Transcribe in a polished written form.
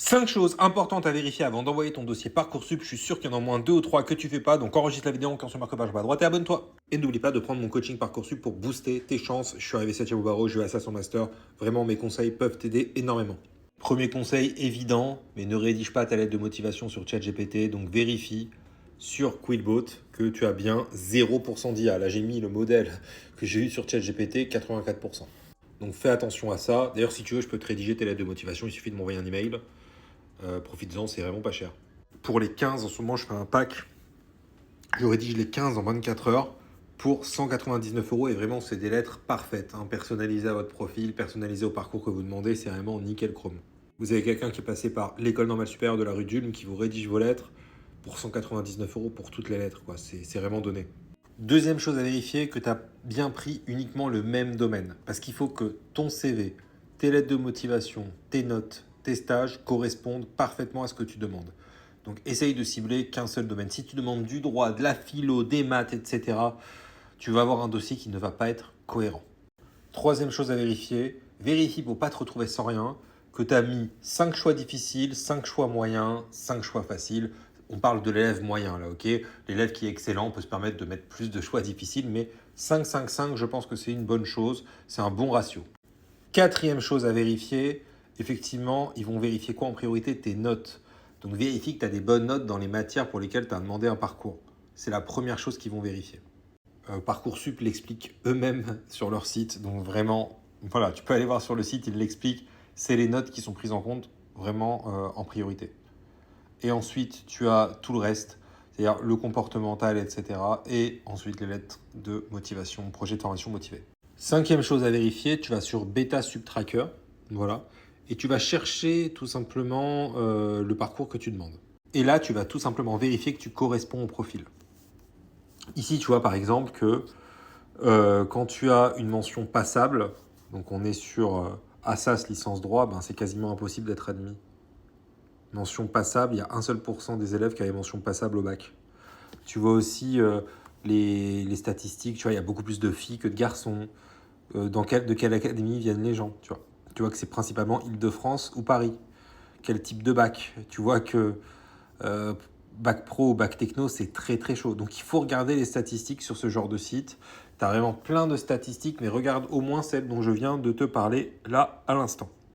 5 choses importantes à vérifier avant d'envoyer ton dossier Parcoursup. Je suis sûr qu'il y en a au moins 2 ou 3 que tu fais pas. Donc enregistre la vidéo en cliquant sur le marque-page en bas à droite et abonne-toi. Et n'oublie pas de prendre mon coaching Parcoursup pour booster tes chances. Je suis arrivé 7e au barreau, je vais à ça son master. Vraiment, mes conseils peuvent t'aider énormément. Premier conseil évident, mais ne rédige pas ta lettre de motivation sur ChatGPT. Donc vérifie sur Quillbot que tu as bien 0% d'IA. Là, j'ai mis le modèle que j'ai eu sur ChatGPT, 84%. Donc fais attention à ça. D'ailleurs, si tu veux, je peux te rédiger tes lettres de motivation. Il suffit de m'envoyer un email. Profites-en, c'est vraiment pas cher. Pour les 15, en ce moment, je fais un pack. Je rédige les 15 en 24 heures pour 199 euros. Et vraiment, c'est des lettres parfaites, hein, personnalisées à votre profil, personnalisées au parcours que vous demandez. C'est vraiment nickel chrome. Vous avez quelqu'un qui est passé par l'école normale supérieure de la rue d'Ulm qui vous rédige vos lettres pour 199 euros pour toutes les lettres. C'est vraiment donné. Deuxième chose à vérifier, que tu as bien pris uniquement le même domaine. Parce qu'il faut que ton CV, tes lettres de motivation, tes notes, tes stages correspondent parfaitement à ce que tu demandes. Donc essaye de cibler qu'un seul domaine. Si tu demandes du droit, de la philo, des maths, etc., tu vas avoir un dossier qui ne va pas être cohérent. Troisième chose à vérifier, vérifie pour ne pas te retrouver sans rien, que tu as mis 5 choix difficiles, 5 choix moyens, 5 choix faciles. On parle de l'élève moyen là, ok? L'élève qui est excellent peut se permettre de mettre plus de choix difficiles, mais 5, 5, 5, je pense que c'est une bonne chose, c'est un bon ratio. Quatrième chose à vérifier, effectivement, ils vont vérifier quoi en priorité? Tes notes. Donc vérifie que tu as des bonnes notes dans les matières pour lesquelles tu as demandé un parcours. C'est la première chose qu'ils vont vérifier. Parcoursup l'explique eux-mêmes sur leur site, donc vraiment, voilà, tu peux aller voir sur le site, ils l'expliquent. C'est les notes qui sont prises en compte vraiment en priorité. Et ensuite, tu as tout le reste, c'est-à-dire le comportemental, etc. Et ensuite, les lettres de motivation, projet de formation motivé. Cinquième chose à vérifier, tu vas sur Beta Subtracker, voilà, et tu vas chercher tout simplement le parcours que tu demandes. Et là, tu vas tout simplement vérifier que tu corresponds au profil. Ici, tu vois par exemple que quand tu as une mention passable, donc on est sur Assas licence droit, ben c'est quasiment impossible d'être admis. Mention passable, il y a 1 seul % des élèves qui avaient mention passable au bac. Tu vois aussi les statistiques, tu vois, il y a beaucoup plus de filles que de garçons. De quelle académie viennent les gens, tu vois. Tu vois que c'est principalement Île-de-France ou Paris. Quel type de bac? Tu vois que bac pro ou bac techno, c'est très très chaud. Donc il faut regarder les statistiques sur ce genre de site. Tu as vraiment plein de statistiques, mais regarde au moins celles dont je viens de te parler là à l'instant.